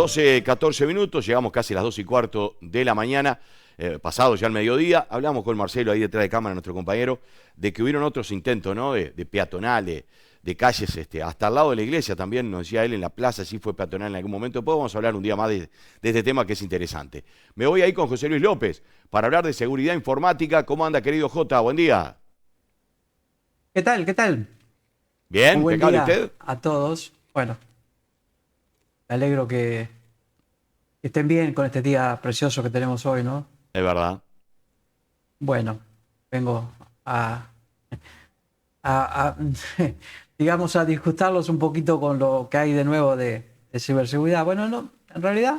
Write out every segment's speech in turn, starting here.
12, 14 minutos, llegamos casi a las 2:15 de la mañana, pasado ya el mediodía. Hablamos con Marcelo ahí detrás de cámara, nuestro compañero, de que hubieron otros intentos, ¿no? De peatonal, de calles, hasta al lado de la iglesia también, nos decía él, en la plaza sí fue peatonal en algún momento. Después vamos a hablar un día más de este tema que es interesante. Me voy ahí con José Luis López para hablar de seguridad informática. ¿Cómo anda, querido Jota? Buen día. ¿Qué tal? ¿Qué tal? Bien, Un buen impecable día usted. a todos. Bueno, me alegro que estén bien con este día precioso que tenemos hoy, ¿no? Es verdad. Bueno, vengo a, digamos, a disgustarlos un poquito con lo que hay de nuevo de ciberseguridad. Bueno, no, en realidad,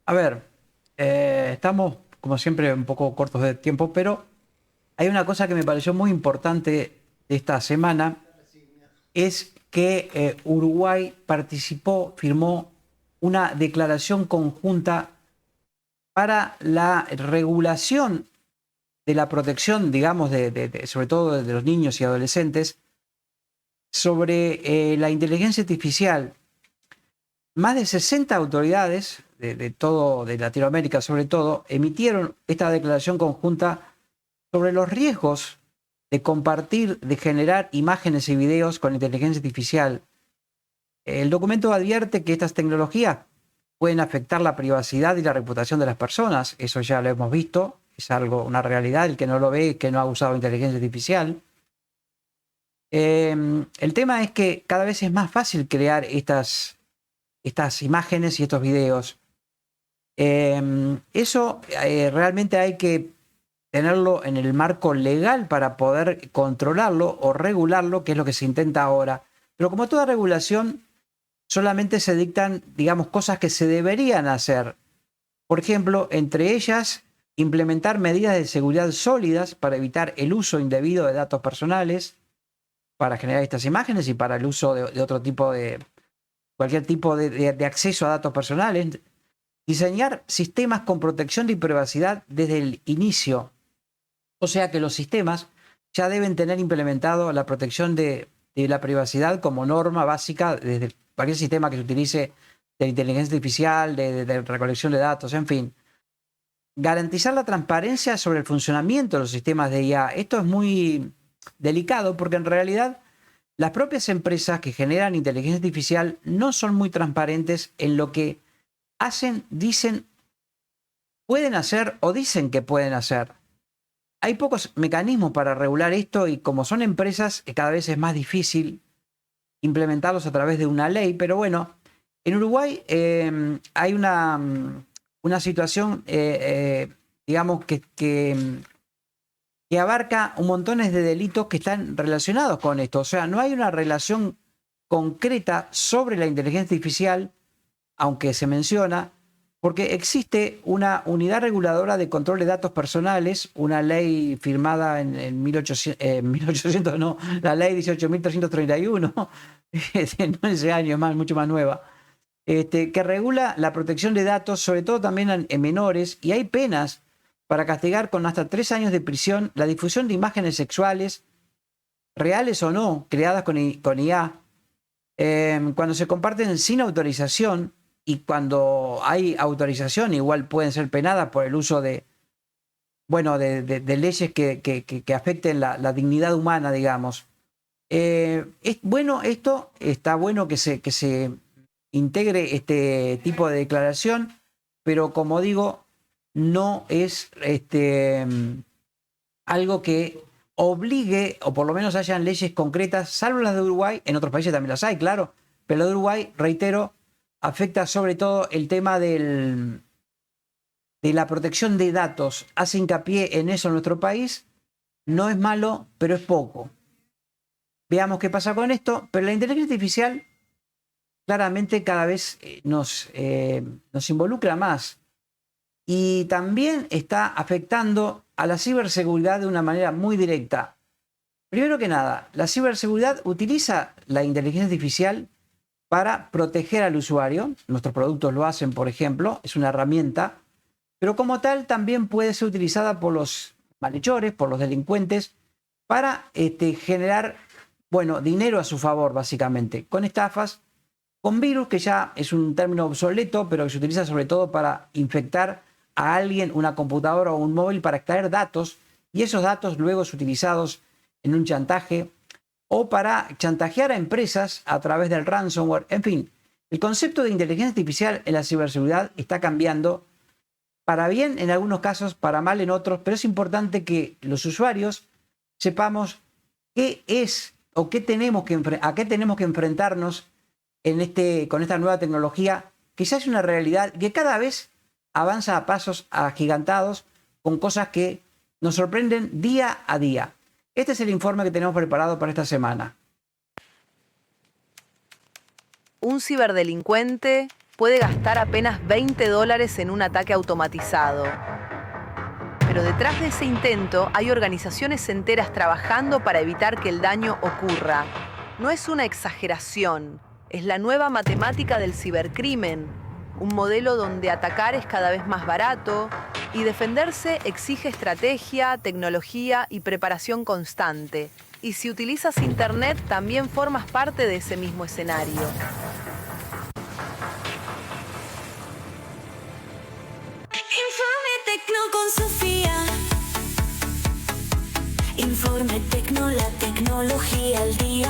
a ver, estamos como siempre un poco cortos de tiempo, pero hay una cosa que me pareció muy importante de esta semana, es que Uruguay participó, firmó una declaración conjunta para la regulación de la protección, digamos, sobre todo de los niños y adolescentes, sobre la inteligencia artificial. Más de 60 autoridades de Latinoamérica, sobre todo, emitieron esta declaración conjunta sobre los riesgos de compartir, de generar imágenes y videos con inteligencia artificial. El documento advierte que estas tecnologías pueden afectar la privacidad y la reputación de las personas. Eso ya lo hemos visto, es algo, una realidad. El que no lo ve, que no ha usado inteligencia artificial. El tema es que cada vez es más fácil crear estas imágenes y estos videos. Eso realmente hay que tenerlo en el marco legal para poder controlarlo o regularlo, que es lo que se intenta ahora. Pero como toda regulación, solamente se dictan, digamos, cosas que se deberían hacer. Por ejemplo, entre ellas, implementar medidas de seguridad sólidas para evitar el uso indebido de datos personales, para generar estas imágenes y para el uso de otro tipo cualquier tipo de acceso a datos personales. Diseñar sistemas con protección de privacidad desde el inicio. O sea que los sistemas ya deben tener implementado la protección de la privacidad como norma básica desde cualquier sistema que se utilice de inteligencia artificial, de recolección de datos, en fin. Garantizar la transparencia sobre el funcionamiento de los sistemas de IA. Esto es muy delicado porque en realidad las propias empresas que generan inteligencia artificial no son muy transparentes en lo que hacen, dicen, pueden hacer o dicen que pueden hacer. Hay pocos mecanismos para regular esto y como son empresas, cada vez es más difícil implementarlos a través de una ley, pero bueno, en Uruguay hay una situación, digamos, que abarca un montón de delitos que están relacionados con esto. O sea, no hay una relación concreta sobre la inteligencia artificial, aunque se menciona, porque existe una unidad reguladora de control de datos personales, una ley firmada en 1800, no, la ley 18.331, no ese año, es mucho más nueva, que regula la protección de datos, sobre todo también en menores, y hay penas para castigar con hasta 3 años de prisión la difusión de imágenes sexuales, reales o no, creadas con IA, cuando se comparten sin autorización. Y cuando hay autorización, igual pueden ser penadas por el uso de leyes que afecten la dignidad humana, digamos. Es bueno esto, está bueno que se integre este tipo de declaración, pero como digo, no es algo que obligue, o por lo menos hayan leyes concretas, salvo las de Uruguay. En otros países también las hay, claro, pero la de Uruguay, reitero, afecta sobre todo el tema de la protección de datos. Hace hincapié en eso en nuestro país. No es malo, pero es poco. Veamos qué pasa con esto. Pero la inteligencia artificial claramente cada vez nos involucra más. Y también está afectando a la ciberseguridad de una manera muy directa. Primero que nada, la ciberseguridad utiliza la inteligencia artificial para proteger al usuario. Nuestros productos lo hacen, por ejemplo, es una herramienta, pero como tal también puede ser utilizada por los malhechores, por los delincuentes, para generar, dinero a su favor, básicamente, con estafas con virus, que ya es un término obsoleto, pero que se utiliza sobre todo para infectar a alguien, una computadora o un móvil, para extraer datos, y esos datos luego son utilizados en un chantaje o para chantajear a empresas a través del ransomware. En fin, el concepto de inteligencia artificial en la ciberseguridad está cambiando, para bien en algunos casos, para mal en otros, pero es importante que los usuarios sepamos qué es o a qué tenemos que enfrentarnos con esta nueva tecnología, que ya es una realidad, que cada vez avanza a pasos agigantados, con cosas que nos sorprenden día a día. Este es el informe que tenemos preparado para esta semana. Un ciberdelincuente puede gastar apenas $20 en un ataque automatizado. Pero detrás de ese intento hay organizaciones enteras trabajando para evitar que el daño ocurra. No es una exageración, es la nueva matemática del cibercrimen, un modelo donde atacar es cada vez más barato y defenderse exige estrategia, tecnología y preparación constante. Y si utilizas Internet, también formas parte de ese mismo escenario. Informe Tecno con Sofía. Informe Tecno, la tecnología al día.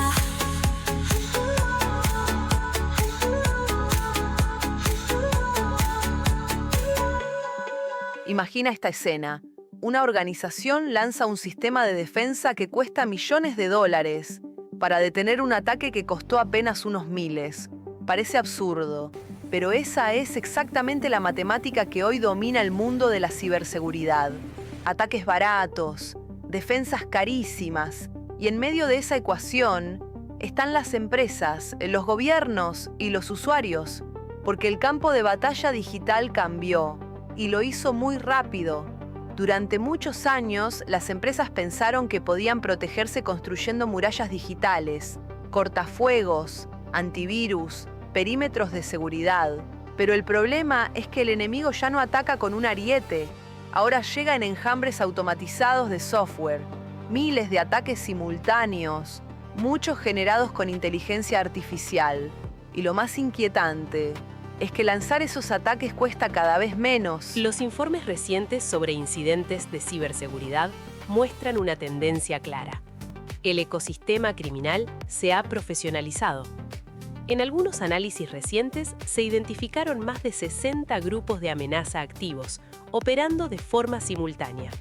Imagina esta escena. Una organización lanza un sistema de defensa que cuesta millones de dólares para detener un ataque que costó apenas unos miles. Parece absurdo, pero esa es exactamente la matemática que hoy domina el mundo de la ciberseguridad. Ataques baratos, defensas carísimas, y en medio de esa ecuación están las empresas, los gobiernos y los usuarios, porque el campo de batalla digital cambió. Y lo hizo muy rápido. Durante muchos años, las empresas pensaron que podían protegerse construyendo murallas digitales, cortafuegos, antivirus, perímetros de seguridad. Pero el problema es que el enemigo ya no ataca con un ariete. Ahora llega en enjambres automatizados de software. Miles de ataques simultáneos, muchos generados con inteligencia artificial. Y lo más inquietante es que lanzar esos ataques cuesta cada vez menos. Los informes recientes sobre incidentes de ciberseguridad muestran una tendencia clara. El ecosistema criminal se ha profesionalizado. En algunos análisis recientes se identificaron más de 60 grupos de amenaza activos, operando de forma simultánea,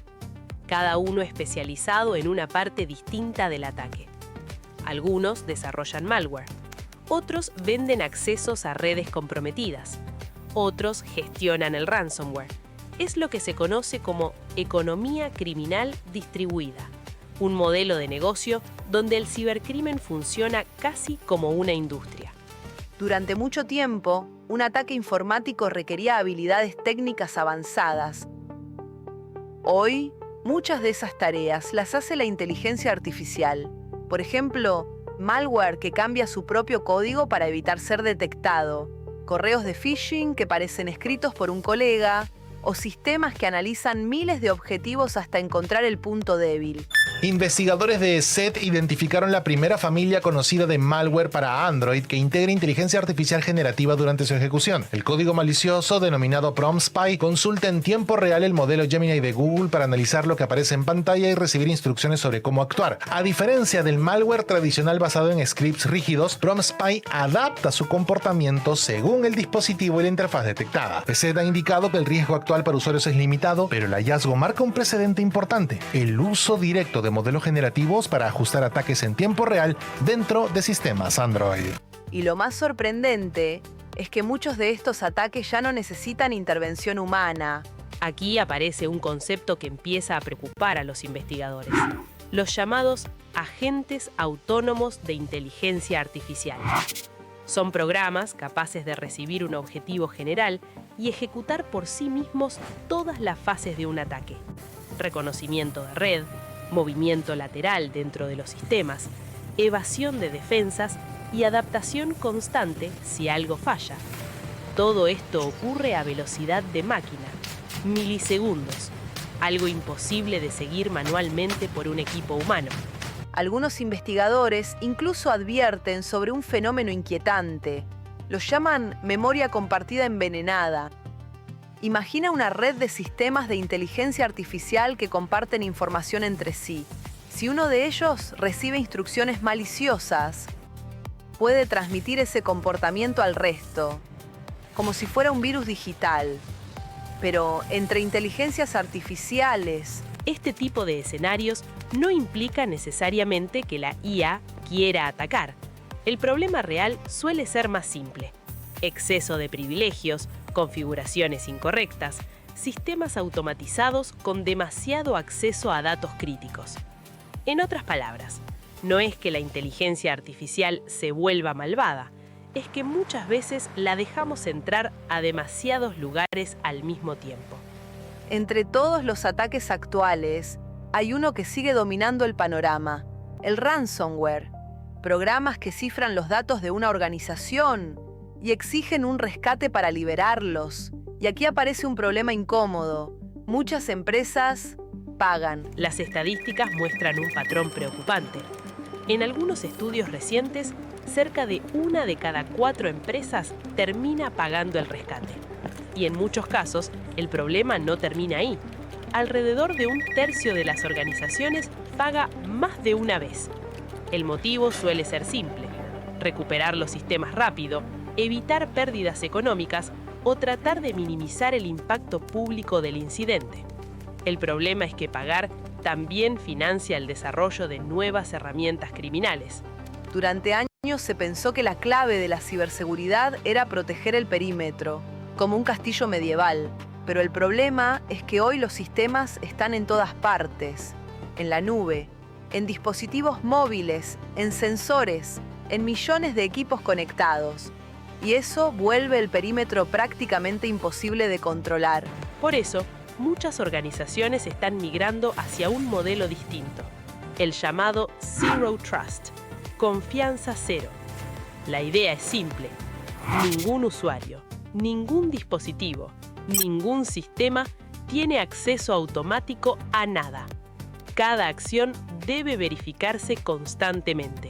cada uno especializado en una parte distinta del ataque. Algunos desarrollan malware. Otros venden accesos a redes comprometidas. Otros gestionan el ransomware. Es lo que se conoce como economía criminal distribuida, un modelo de negocio donde el cibercrimen funciona casi como una industria. Durante mucho tiempo, un ataque informático requería habilidades técnicas avanzadas. Hoy, muchas de esas tareas las hace la inteligencia artificial. Por ejemplo, malware que cambia su propio código para evitar ser detectado, correos de phishing que parecen escritos por un colega, o sistemas que analizan miles de objetivos hasta encontrar el punto débil. Investigadores de SET identificaron la primera familia conocida de malware para Android que integra inteligencia artificial generativa durante su ejecución. El código malicioso, denominado PromSpy, consulta en tiempo real el modelo Gemini de Google para analizar lo que aparece en pantalla y recibir instrucciones sobre cómo actuar. A diferencia del malware tradicional basado en scripts rígidos, PromSpy adapta su comportamiento según el dispositivo y la interfaz detectada. SET ha indicado que el riesgo actual para usuarios es limitado, pero el hallazgo marca un precedente importante: el uso directo de modelos generativos para ajustar ataques en tiempo real dentro de sistemas Android. Y lo más sorprendente es que muchos de estos ataques ya no necesitan intervención humana. Aquí aparece un concepto que empieza a preocupar a los investigadores: los llamados agentes autónomos de inteligencia artificial. Son programas capaces de recibir un objetivo general y ejecutar por sí mismos todas las fases de un ataque: reconocimiento de red, movimiento lateral dentro de los sistemas, evasión de defensas y adaptación constante si algo falla. Todo esto ocurre a velocidad de máquina, milisegundos, algo imposible de seguir manualmente por un equipo humano. Algunos investigadores incluso advierten sobre un fenómeno inquietante. Los llaman memoria compartida envenenada. Imagina una red de sistemas de inteligencia artificial que comparten información entre sí. Si uno de ellos recibe instrucciones maliciosas, puede transmitir ese comportamiento al resto, como si fuera un virus digital. Pero entre inteligencias artificiales, Este tipo de escenarios no implica necesariamente que la IA quiera atacar. El problema real suele ser más simple: exceso de privilegios, configuraciones incorrectas, sistemas automatizados con demasiado acceso a datos críticos. En otras palabras, no es que la inteligencia artificial se vuelva malvada, es que muchas veces la dejamos entrar a demasiados lugares al mismo tiempo. entre todos los ataques actuales, hay uno que sigue dominando el panorama: el ransomware. Programas que cifran los datos de una organización y exigen un rescate para liberarlos. Y aquí aparece un problema incómodo. Muchas empresas pagan. Las estadísticas muestran un patrón preocupante. En algunos estudios recientes, cerca de 1 de cada 4 empresas termina pagando el rescate. Y en muchos casos, el problema no termina ahí. Alrededor de 1/3 de las organizaciones paga más de una vez. El motivo suele ser simple: recuperar los sistemas rápido, evitar pérdidas económicas o tratar de minimizar el impacto público del incidente. El problema es que pagar también financia el desarrollo de nuevas herramientas criminales. Durante años se pensó que la clave de la ciberseguridad era proteger el perímetro, como un castillo medieval. Pero el problema es que hoy los sistemas están en todas partes: en la nube, en dispositivos móviles, en sensores, en millones de equipos conectados. Y eso vuelve el perímetro prácticamente imposible de controlar. Por eso, muchas organizaciones están migrando hacia un modelo distinto, el llamado Zero Trust, confianza cero. La idea es simple: ningún usuario, ningún dispositivo, ningún sistema tiene acceso automático a nada. Cada acción debe verificarse constantemente.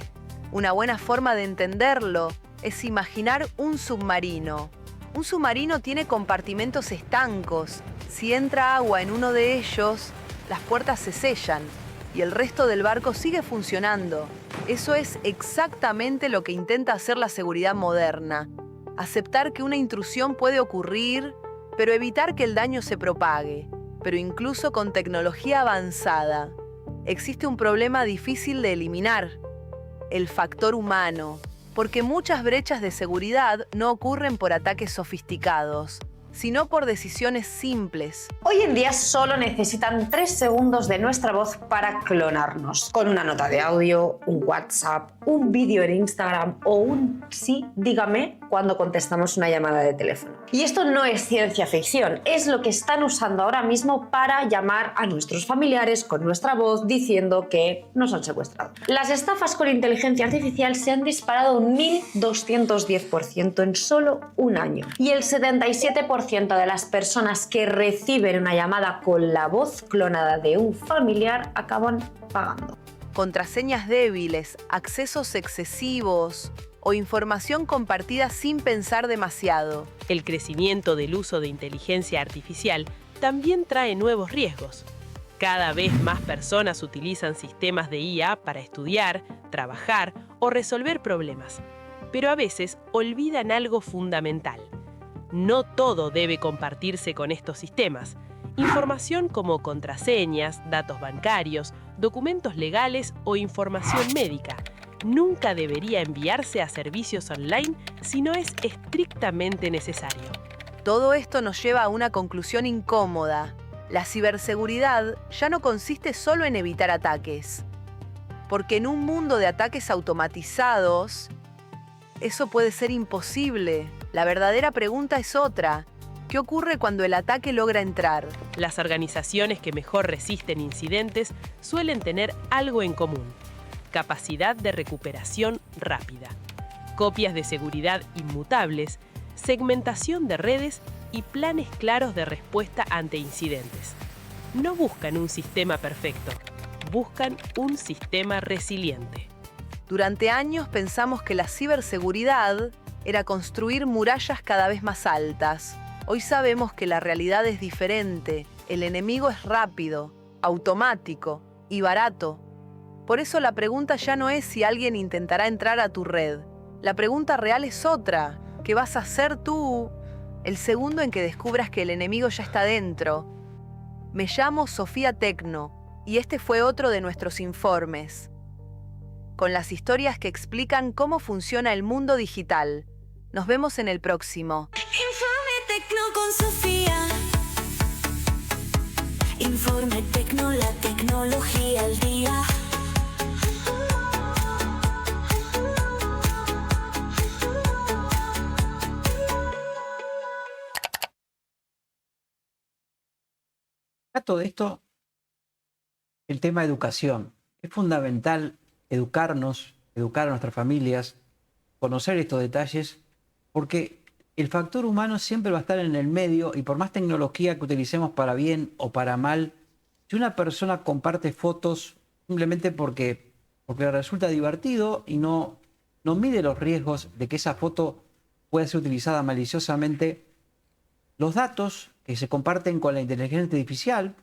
Una buena forma de entenderlo es imaginar un submarino. Un submarino tiene compartimentos estancos. Si entra agua en uno de ellos, las puertas se sellan y el resto del barco sigue funcionando. Eso es exactamente lo que intenta hacer la seguridad moderna: aceptar que una intrusión puede ocurrir, pero evitar que el daño se propague. Pero incluso con tecnología avanzada, existe un problema difícil de eliminar: el factor humano. Porque muchas brechas de seguridad no ocurren por ataques sofisticados, sino por decisiones simples. Hoy en día solo necesitan 3 segundos de nuestra voz para clonarnos. Con una nota de audio, un WhatsApp, un vídeo en Instagram o un sí, dígame cuando contestamos una llamada de teléfono. Y esto no es ciencia ficción, es lo que están usando ahora mismo para llamar a nuestros familiares con nuestra voz diciendo que nos han secuestrado. Las estafas con inteligencia artificial se han disparado un 1210% en solo un año. Y el 77% de las personas que reciben una llamada con la voz clonada de un familiar acaban pagando. Contraseñas débiles, accesos excesivos o información compartida sin pensar demasiado. El crecimiento del uso de inteligencia artificial también trae nuevos riesgos. Cada vez más personas utilizan sistemas de IA para estudiar, trabajar o resolver problemas, pero a veces olvidan algo fundamental: no todo debe compartirse con estos sistemas. Información como contraseñas, datos bancarios, documentos legales o información médica nunca debería enviarse a servicios online si no es estrictamente necesario. Todo esto nos lleva a una conclusión incómoda: la ciberseguridad ya no consiste solo en evitar ataques. Porque en un mundo de ataques automatizados, eso puede ser imposible. La verdadera pregunta es otra: ¿qué ocurre cuando el ataque logra entrar? Las organizaciones que mejor resisten incidentes suelen tener algo en común: capacidad de recuperación rápida, copias de seguridad inmutables, segmentación de redes y planes claros de respuesta ante incidentes. No buscan un sistema perfecto, buscan un sistema resiliente. Durante años pensamos que la ciberseguridad era construir murallas cada vez más altas. Hoy sabemos que la realidad es diferente. El enemigo es rápido, automático y barato. Por eso la pregunta ya no es si alguien intentará entrar a tu red. La pregunta real es otra. ¿Qué vas a hacer tú el segundo en que descubras que el enemigo ya está dentro? Me llamo Sofía Tecno y este fue otro de nuestros informes, con las historias que explican cómo funciona el mundo digital. Nos vemos en el próximo. Informe Tecno con Sofía. Informe Tecno, la tecnología al día. Todo esto, el tema de educación. Es fundamental educarnos, educar a nuestras familias, conocer estos detalles, porque el factor humano siempre va a estar en el medio y por más tecnología que utilicemos para bien o para mal, si una persona comparte fotos simplemente porque le resulta divertido y no mide los riesgos de que esa foto pueda ser utilizada maliciosamente, los datos que se comparten con la inteligencia artificial,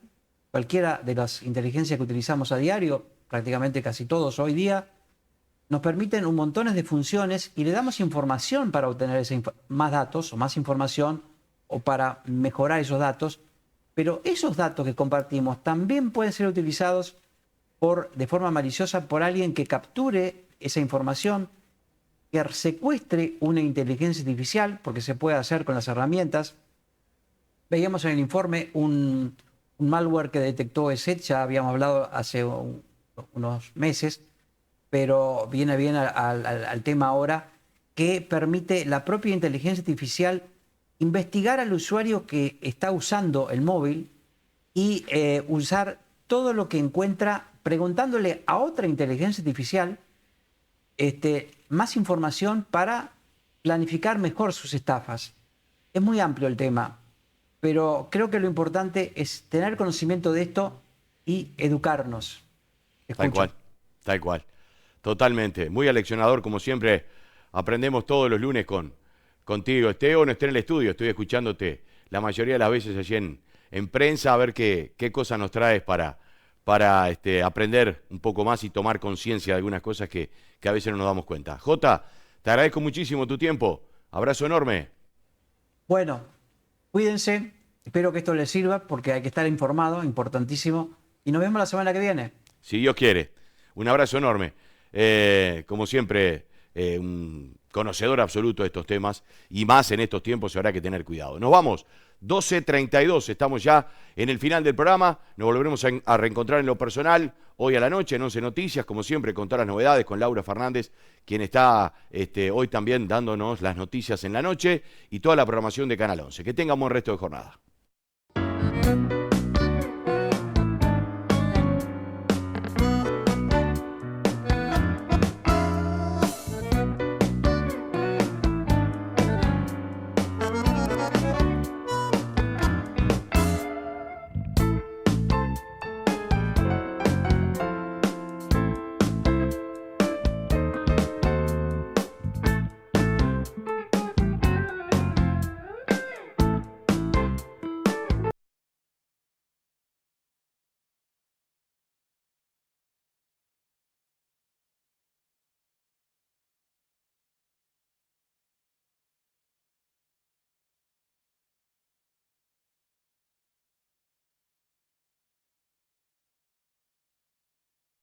cualquiera de las inteligencias que utilizamos a diario, prácticamente casi todos hoy día, nos permiten un montón de funciones y le damos información para obtener más datos o más información o para mejorar esos datos, pero esos datos que compartimos también pueden ser utilizados de forma maliciosa por alguien que capture esa información, que secuestre una inteligencia artificial, porque se puede hacer con las herramientas. Veíamos en el informe un malware que detectó ESET, ya habíamos hablado hace unos meses, pero viene bien al tema ahora, que permite la propia inteligencia artificial investigar al usuario que está usando el móvil y usar todo lo que encuentra, preguntándole a otra inteligencia artificial más información para planificar mejor sus estafas. Es muy amplio el tema, pero creo que lo importante es tener conocimiento de esto y educarnos. Escucho. Tal cual. Totalmente. Muy aleccionador, como siempre. Aprendemos todos los lunes contigo. Esté o no esté en el estudio, estoy escuchándote la mayoría de las veces allí en prensa, a ver qué cosas nos traes para aprender un poco más y tomar conciencia de algunas cosas que a veces no nos damos cuenta. Jota, te agradezco muchísimo tu tiempo. Abrazo enorme. Bueno, cuídense. Espero que esto les sirva porque hay que estar informado, importantísimo. Y nos vemos la semana que viene. Si Dios quiere. Un abrazo enorme. Como siempre, un conocedor absoluto de estos temas y más en estos tiempos habrá que tener cuidado. Nos vamos. 12:32, estamos ya en el final del programa, nos volveremos a reencontrar en lo personal hoy a la noche en 11 Noticias, como siempre con todas las novedades, con Laura Fernández, quien está hoy también dándonos las noticias en la noche y toda la programación de Canal 11. Que tengan buen resto de jornada.